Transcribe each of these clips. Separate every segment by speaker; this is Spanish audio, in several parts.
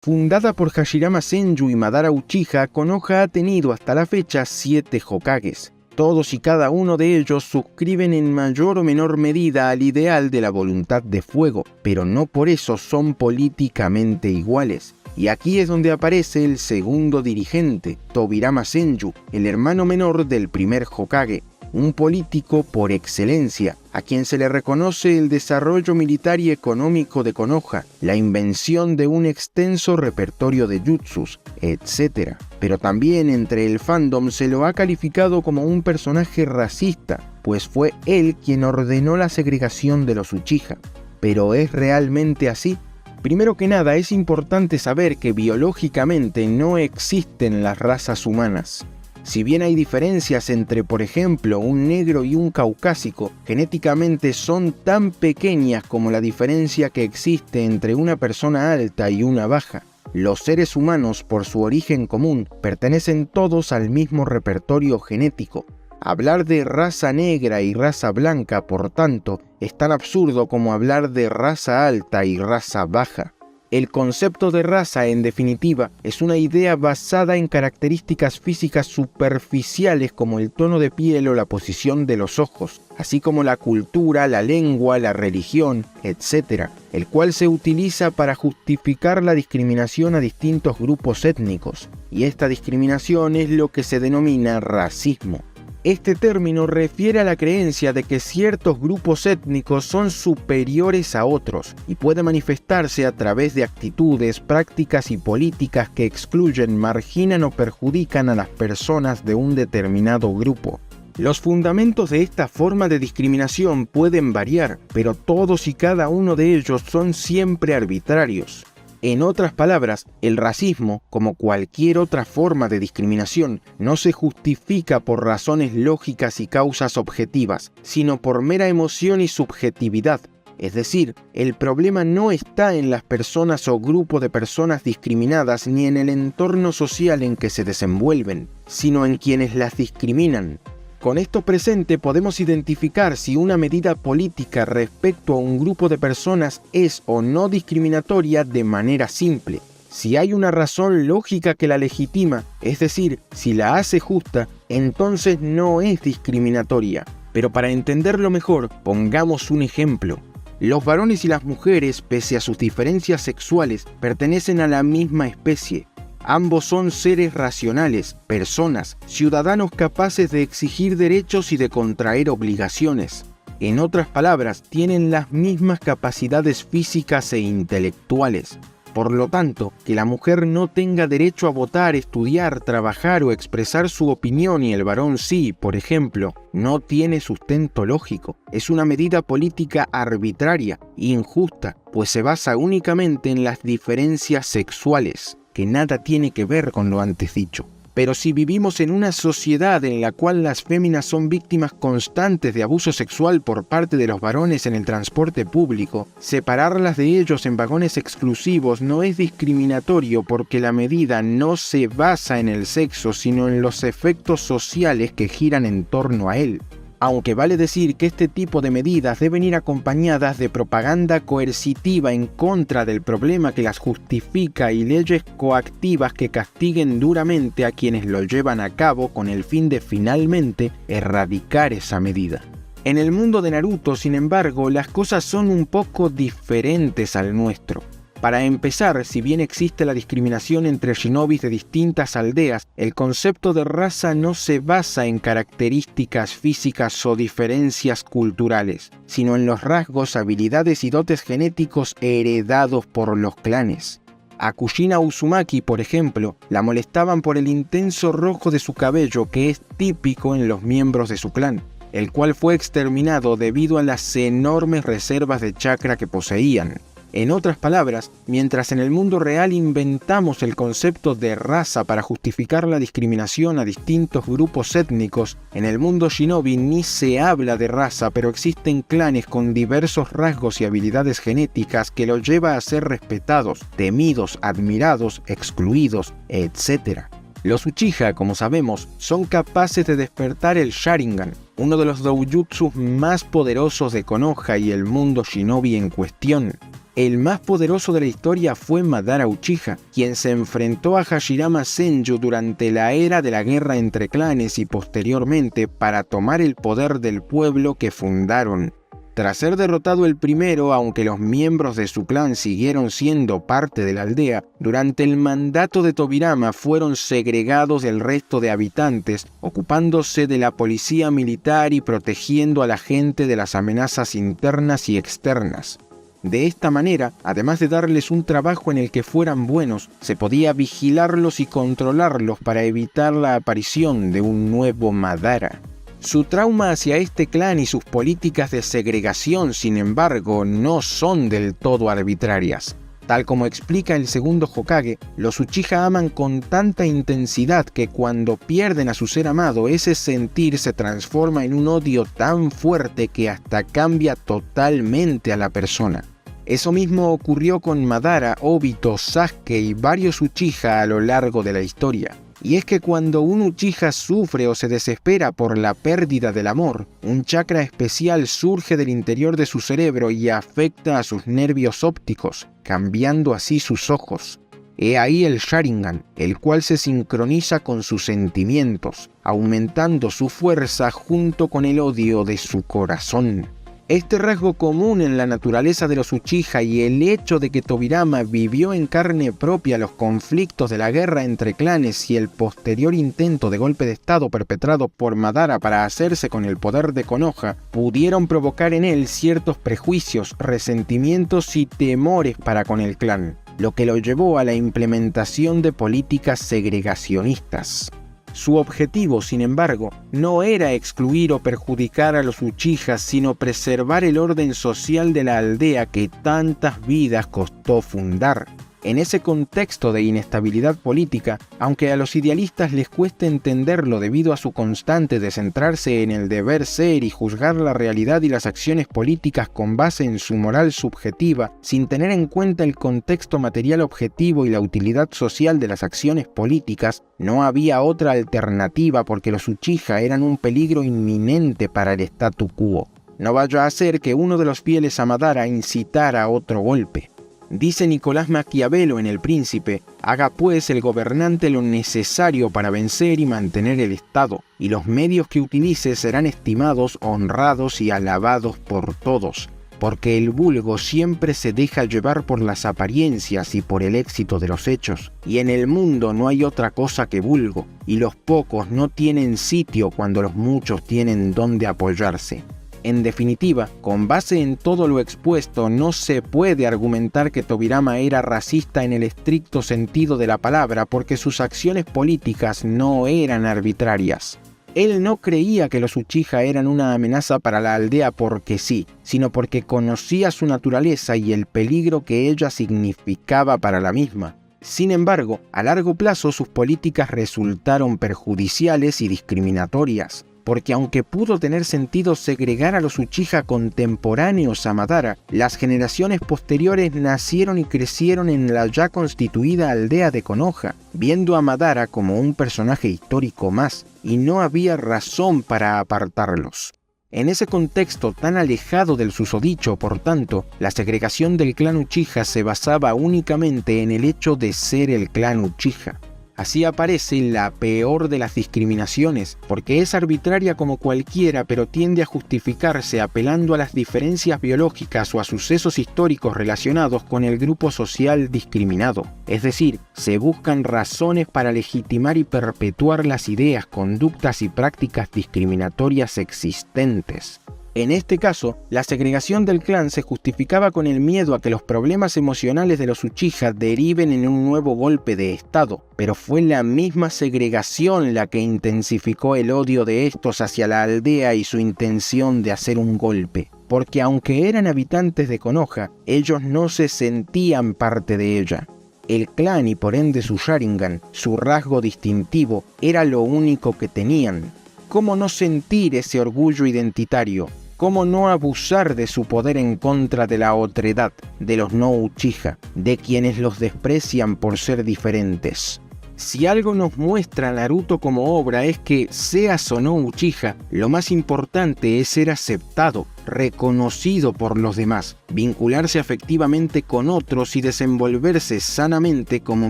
Speaker 1: Fundada por Hashirama Senju y Madara Uchiha, Konoha ha tenido hasta la fecha 7 Hokages. Todos y cada uno de ellos suscriben en mayor o menor medida al ideal de la voluntad de fuego, pero no por eso son políticamente iguales. Y aquí es donde aparece el segundo dirigente, Tobirama Senju, el hermano menor del primer Hokage, un político por excelencia, a quien se le reconoce el desarrollo militar y económico de Konoha, la invención de un extenso repertorio de jutsus, etc. Pero también entre el fandom se lo ha calificado como un personaje racista, pues fue él quien ordenó la segregación de los Uchiha. ¿Pero es realmente así? Primero que nada, es importante saber que biológicamente no existen las razas humanas. Si bien hay diferencias entre, por ejemplo, un negro y un caucásico, genéticamente son tan pequeñas como la diferencia que existe entre una persona alta y una baja. Los seres humanos, por su origen común, pertenecen todos al mismo repertorio genético. Hablar de raza negra y raza blanca, por tanto, es tan absurdo como hablar de raza alta y raza baja. El concepto de raza, en definitiva, es una idea basada en características físicas superficiales como el tono de piel o la posición de los ojos, así como la cultura, la lengua, la religión, etc., el cual se utiliza para justificar la discriminación a distintos grupos étnicos, y esta discriminación es lo que se denomina racismo. Este término refiere a la creencia de que ciertos grupos étnicos son superiores a otros y puede manifestarse a través de actitudes, prácticas y políticas que excluyen, marginan o perjudican a las personas de un determinado grupo. Los fundamentos de esta forma de discriminación pueden variar, pero todos y cada uno de ellos son siempre arbitrarios. En otras palabras, el racismo, como cualquier otra forma de discriminación, no se justifica por razones lógicas y causas objetivas, sino por mera emoción y subjetividad. Es decir, el problema no está en las personas o grupo de personas discriminadas ni en el entorno social en que se desenvuelven, sino en quienes las discriminan. Con esto presente podemos identificar si una medida política respecto a un grupo de personas es o no discriminatoria de manera simple. Si hay una razón lógica que la legitima, es decir, si la hace justa, entonces no es discriminatoria. Pero para entenderlo mejor, pongamos un ejemplo. Los varones y las mujeres, pese a sus diferencias sexuales, pertenecen a la misma especie. Ambos son seres racionales, personas, ciudadanos capaces de exigir derechos y de contraer obligaciones. En otras palabras, tienen las mismas capacidades físicas e intelectuales. Por lo tanto, que la mujer no tenga derecho a votar, estudiar, trabajar o expresar su opinión y el varón sí, por ejemplo, no tiene sustento lógico. Es una medida política arbitraria, injusta, pues se basa únicamente en las diferencias sexuales, que nada tiene que ver con lo antes dicho. Pero si vivimos en una sociedad en la cual las féminas son víctimas constantes de abuso sexual por parte de los varones en el transporte público, separarlas de ellos en vagones exclusivos no es discriminatorio porque la medida no se basa en el sexo, sino en los efectos sociales que giran en torno a él. Aunque vale decir que este tipo de medidas deben ir acompañadas de propaganda coercitiva en contra del problema que las justifica y leyes coactivas que castiguen duramente a quienes lo llevan a cabo con el fin de finalmente erradicar esa medida. En el mundo de Naruto, sin embargo, las cosas son un poco diferentes al nuestro. Para empezar, si bien existe la discriminación entre shinobis de distintas aldeas, el concepto de raza no se basa en características físicas o diferencias culturales, sino en los rasgos, habilidades y dotes genéticos heredados por los clanes. A Kushina Uzumaki, por ejemplo, la molestaban por el intenso rojo de su cabello que es típico en los miembros de su clan, el cual fue exterminado debido a las enormes reservas de chakra que poseían. En otras palabras, mientras en el mundo real inventamos el concepto de raza para justificar la discriminación a distintos grupos étnicos, en el mundo shinobi ni se habla de raza, pero existen clanes con diversos rasgos y habilidades genéticas que los lleva a ser respetados, temidos, admirados, excluidos, etc. Los Uchiha, como sabemos, son capaces de despertar el Sharingan, uno de los doujutsus más poderosos de Konoha y el mundo shinobi en cuestión. El más poderoso de la historia fue Madara Uchiha, quien se enfrentó a Hashirama Senju durante la era de la guerra entre clanes y posteriormente para tomar el poder del pueblo que fundaron. Tras ser derrotado el primero, aunque los miembros de su clan siguieron siendo parte de la aldea, durante el mandato de Tobirama fueron segregados del resto de habitantes, ocupándose de la policía militar y protegiendo a la gente de las amenazas internas y externas. De esta manera, además de darles un trabajo en el que fueran buenos, se podía vigilarlos y controlarlos para evitar la aparición de un nuevo Madara. Su trauma hacia este clan y sus políticas de segregación, sin embargo, no son del todo arbitrarias. Tal como explica el segundo Hokage, los Uchiha aman con tanta intensidad que cuando pierden a su ser amado, ese sentir se transforma en un odio tan fuerte que hasta cambia totalmente a la persona. Eso mismo ocurrió con Madara, Obito, Sasuke y varios Uchiha a lo largo de la historia. Y es que cuando un Uchiha sufre o se desespera por la pérdida del amor, un chakra especial surge del interior de su cerebro y afecta a sus nervios ópticos, cambiando así sus ojos. He ahí el Sharingan, el cual se sincroniza con sus sentimientos, aumentando su fuerza junto con el odio de su corazón. Este rasgo común en la naturaleza de los Uchiha y el hecho de que Tobirama vivió en carne propia los conflictos de la guerra entre clanes y el posterior intento de golpe de estado perpetrado por Madara para hacerse con el poder de Konoha, pudieron provocar en él ciertos prejuicios, resentimientos y temores para con el clan, lo que lo llevó a la implementación de políticas segregacionistas. Su objetivo, sin embargo, no era excluir o perjudicar a los Uchihas, sino preservar el orden social de la aldea que tantas vidas costó fundar. En ese contexto de inestabilidad política, aunque a los idealistas les cueste entenderlo debido a su constante de centrarse en el deber ser y juzgar la realidad y las acciones políticas con base en su moral subjetiva, sin tener en cuenta el contexto material objetivo y la utilidad social de las acciones políticas, no había otra alternativa porque los Uchiha eran un peligro inminente para el statu quo. No vaya a ser que uno de los fieles a Madara incitara a otro golpe. Dice Nicolás Maquiavelo en El Príncipe: haga pues el gobernante lo necesario para vencer y mantener el Estado, y los medios que utilice serán estimados, honrados y alabados por todos, porque el vulgo siempre se deja llevar por las apariencias y por el éxito de los hechos, y en el mundo no hay otra cosa que vulgo, y los pocos no tienen sitio cuando los muchos tienen donde apoyarse. En definitiva, con base en todo lo expuesto, no se puede argumentar que Tobirama era racista en el estricto sentido de la palabra porque sus acciones políticas no eran arbitrarias. Él no creía que los Uchiha eran una amenaza para la aldea porque sí, sino porque conocía su naturaleza y el peligro que ella significaba para la misma. Sin embargo, a largo plazo sus políticas resultaron perjudiciales y discriminatorias, porque aunque pudo tener sentido segregar a los Uchiha contemporáneos a Madara, las generaciones posteriores nacieron y crecieron en la ya constituida aldea de Konoha, viendo a Madara como un personaje histórico más, y no había razón para apartarlos. En ese contexto tan alejado del susodicho, por tanto, la segregación del clan Uchiha se basaba únicamente en el hecho de ser el clan Uchiha. Así aparece la peor de las discriminaciones, porque es arbitraria como cualquiera, pero tiende a justificarse apelando a las diferencias biológicas o a sucesos históricos relacionados con el grupo social discriminado. Es decir, se buscan razones para legitimar y perpetuar las ideas, conductas y prácticas discriminatorias existentes. En este caso, la segregación del clan se justificaba con el miedo a que los problemas emocionales de los Uchiha deriven en un nuevo golpe de estado, pero fue la misma segregación la que intensificó el odio de estos hacia la aldea y su intención de hacer un golpe, porque aunque eran habitantes de Konoha, ellos no se sentían parte de ella. El clan y por ende su Sharingan, su rasgo distintivo, era lo único que tenían. ¿Cómo no sentir ese orgullo identitario? ¿Cómo no abusar de su poder en contra de la otredad, de los no Uchiha, de quienes los desprecian por ser diferentes? Si algo nos muestra Naruto como obra es que, seas o no Uchiha, lo más importante es ser aceptado, reconocido por los demás, vincularse afectivamente con otros y desenvolverse sanamente como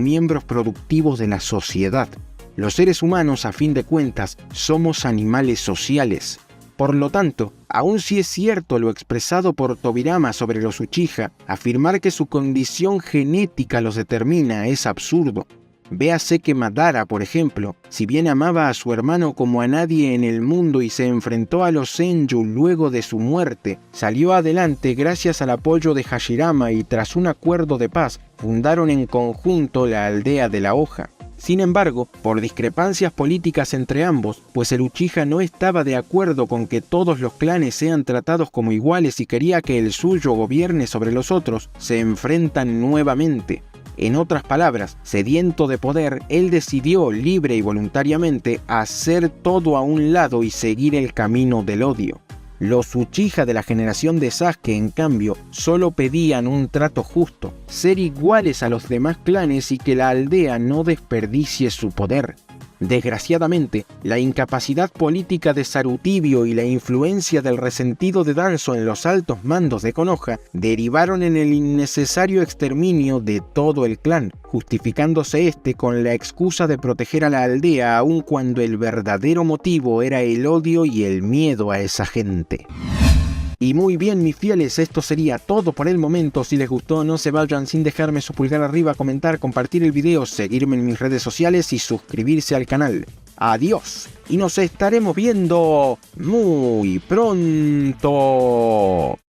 Speaker 1: miembros productivos de la sociedad. Los seres humanos, a fin de cuentas, somos animales sociales. Por lo tanto, aun si es cierto lo expresado por Tobirama sobre los Uchiha, afirmar que su condición genética los determina es absurdo. Véase que Madara, por ejemplo, si bien amaba a su hermano como a nadie en el mundo y se enfrentó a los Senju luego de su muerte, salió adelante gracias al apoyo de Hashirama y tras un acuerdo de paz, fundaron en conjunto la aldea de la hoja. Sin embargo, por discrepancias políticas entre ambos, pues el Uchiha no estaba de acuerdo con que todos los clanes sean tratados como iguales y quería que el suyo gobierne sobre los otros, se enfrentan nuevamente. En otras palabras, sediento de poder, él decidió libre y voluntariamente hacer todo a un lado y seguir el camino del odio. Los Uchiha de la generación de Sasuke, en cambio, solo pedían un trato justo, ser iguales a los demás clanes y que la aldea no desperdicie su poder. Desgraciadamente, la incapacidad política de Sarutibio y la influencia del resentido de Danzo en los altos mandos de Konoha derivaron en el innecesario exterminio de todo el clan, justificándose este con la excusa de proteger a la aldea aun cuando el verdadero motivo era el odio y el miedo a esa gente. Y muy bien, mis fieles, esto sería todo por el momento. Si les gustó, no se vayan sin dejarme su pulgar arriba, comentar, compartir el video, seguirme en mis redes sociales y suscribirse al canal. Adiós, y nos estaremos viendo muy pronto.